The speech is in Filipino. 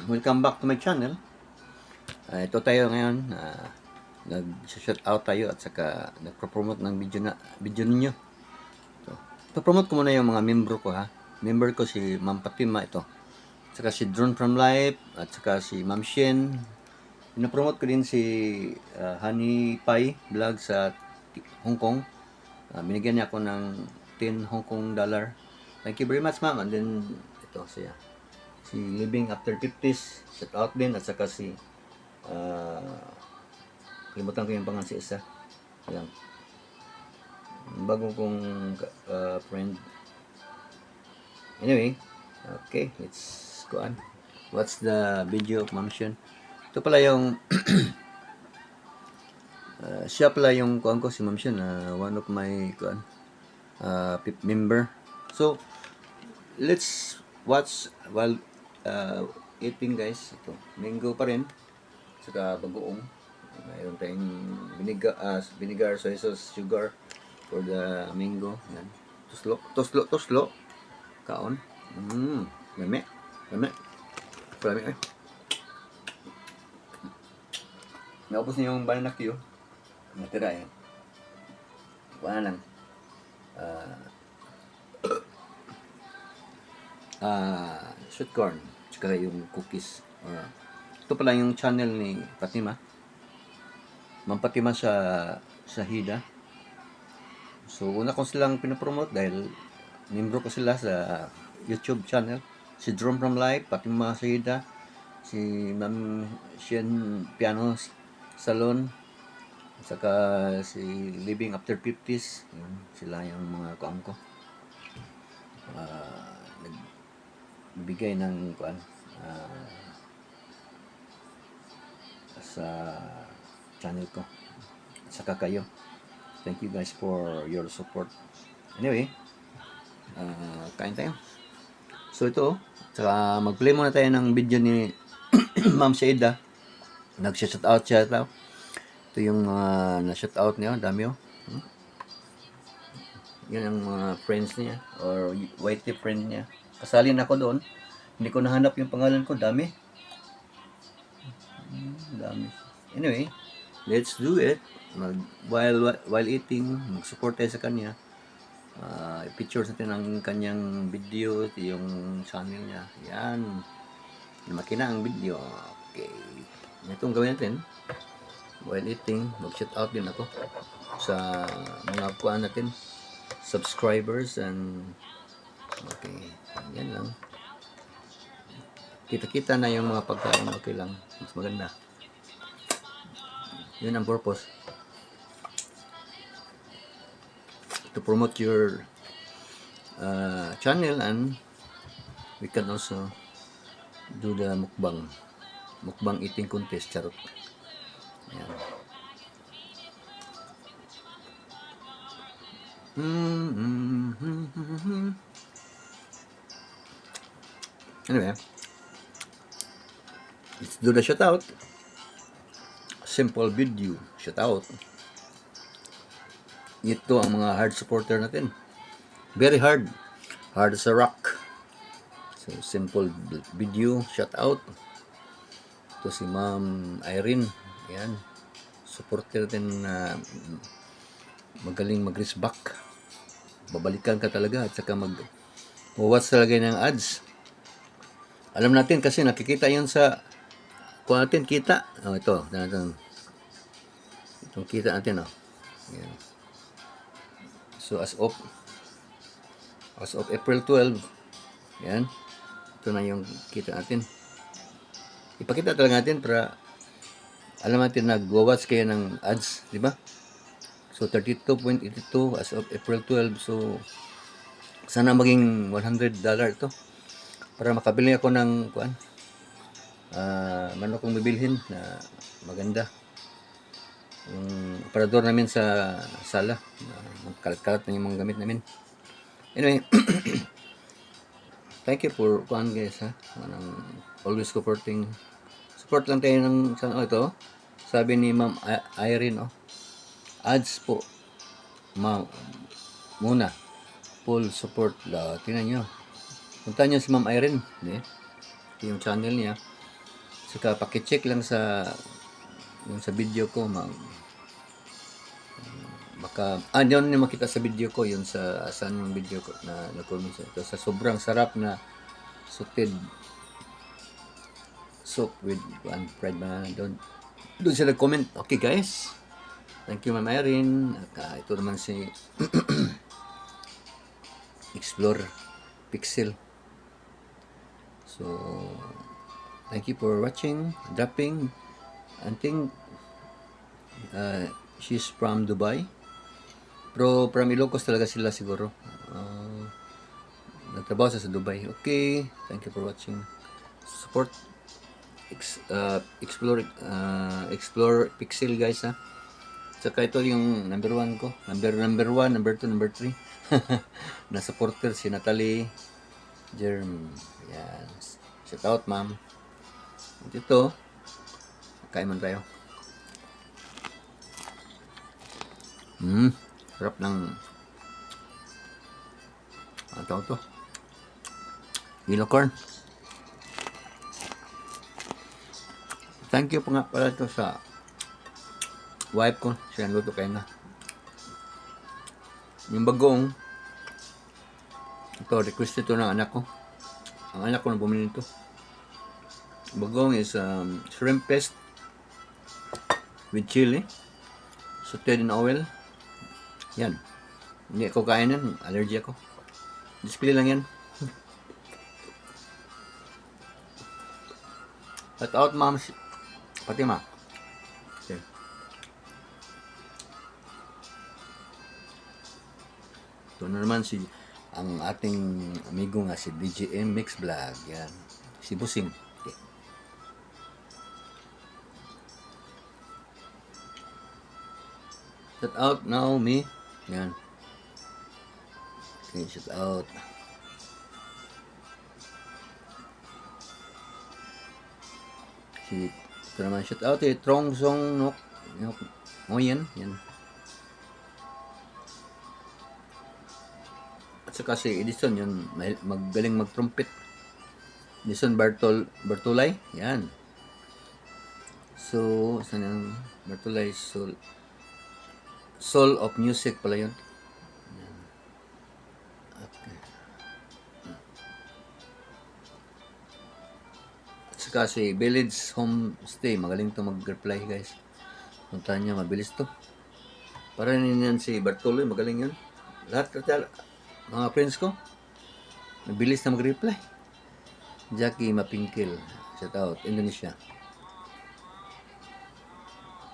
Welcome back to my channel. Ito tayo ngayon. Nag-shout out tayo at saka nagpo-promote ng video ninyo. Ito, promote ko muna yung mga membro ko ha. Member ko si Ma'am Fatima ito. At saka si Drone from Life at saka si Ma'am Shen. Pinapromote ko din si Honey Pie vlog sa Hong Kong. Binigyan niya ako ng 10 Hong Kong dollar. Thank you very much, ma'am. And then ito siya. Si Living After 50s, shout out din, at saka si kalimutan ko yung pangalan si isa. Ayan. Bago kong friend. Anyway, okay, let's go on. What's the video of Ma'am Shen? Ito pala yung siya pala yung kuan ko, si Ma'am Shen, one of my kuan member. So, let's watch while eating guys. Ito, mango pa rin. Saka bagoong. Mayroon tayong vinegar, soy sauce, sugar for the mango. Yan. Tuslo. Kaon. Lami. Naubos niyo yung banana Q. Natira yan. Wala lang. Sweet corn. Tsaka yung cookies. Ito pala yung channel ni Fatima. Ma'am Fatima sa Hida. So, una ko silang pinapromote dahil membro ko sila sa YouTube channel. Si Drone from Life, Fatima sa Hida. Si Ma'am Shen Piano Salon. Saka si Living After 50s. Sila yung mga kuang ko. Nagbigay ng kuan sa channel ko. Saka kayo. Thank you guys for your support. Anyway, kain tayo. So ito, saka mag-play muna tayo ng video ni Ma'am Shaida. Nag-shout out siya ito. Ito yung na-shout out niya, dami oh. Yan ang mga friends niya or whitey friend niya. Kasalin ako doon. Hindi ko nahanap yung pangalan ko, dami. Dami. Anyway, let's do it. While eating, mag-support tayo sa kanya. I-picture natin ang kanyang video, yung channel niya. Yan. Makina ang video. Okay. Itong gawin natin. While eating, mag-shout out din ako sa mga kuan natin, subscribers and okay. Yan lang. Kita-kita na yung mga pagkain, okay lang. Mas maganda. Yun ang purpose. To promote your channel, and we can also do the mukbang eating contest. Charot. Ayan. Anyway, let's do the shout out. Simple video shout out. Ito ang mga hard supporter natin. Very hard. Hard as a rock. So, simple video shout out. Ito si Ma'am Irene. Ayan. Supporter natin na magaling mag-resback. Babalikan ka talaga at saka mag-watch talaga ng ads. Alam natin kasi nakikita yun sa kung natin kita. Ito. Itong kita natin. Ayan. So, as of April 12, yan. Ito na yung kita natin. Ipakita talaga natin para alam natin nag-watch kayo ng ads, di ba? So, 32.82 as of April 12. So, sana maging $100 ito. Para makabili ako ng kuan. Mano kong bibilhin na maganda. Yung aparador namin sa sala. Magkalat-kalat na yung mga gamit namin. Anyway, thank you for kuan guys ha. Always supporting. Support lang tayo ng ito. Sabi ni Ma'am Irene ads po. Muna. Full support. Tingnan nyo. Punta nyo si Ma'am Irene. Ito yung channel niya. Saka pakicheck lang sa yung sa video ko, baka yun yung makita sa video ko, yun sa saan yung video ko na nag-comment sa ito, sa sobrang sarap na sauteed soup with fried banana. Doon sila nag-comment. Okay guys, thank you Ma'am Irene. At ito naman si Explore Pixel. So thank you for watching, dropping. I think she's from Dubai, pero from Ilocos talaga sila siguro. Nagtrabaho sa Dubai. Okay, thank you for watching. Support Explore Pixel guys ha. Saka ito yung number 1 ko. Number 1, number 2, number 3. Na supporter si Natalie Jerm. Yan. Shout out ma'am. At ito, kain man tayo. Sarap ng ano tawag to? Yellow corn. Thank you po nga pala to sa wife ko. Siya luto kayo na. Yung bagong, ito, request ito ng anak ko. Ang anak ko na bumili nito. Bagong is shrimp paste with chili. Sauteed in oil. Yan. Hindi ako kain yan. Allergy ako. Display lang yan. Shout out ma'am Fatima. Okay. Ito na naman ang ating amigo nga si DJM Mix Vlog. Yan. Si Busing. Okay. Shout out Naomi. Yan. Okay, shout out. Ito naman shout out Trong Song Nok Ngoyen. Yan. At saka si Edison yun, magaling mag-trumpet. Edison Bartolay. Yan. So, saan yung Bartolay Soul of Music pala yun. Yan. Okay. Kasi Village Homestay, magaling to mag-reply guys. Puntahan niya, mabilis to. Para yan si Bartolo, magaling yun. Lahat mga friends ko, mabilis na mag-reply. Jackie Mapingkil, shout out, Indonesia.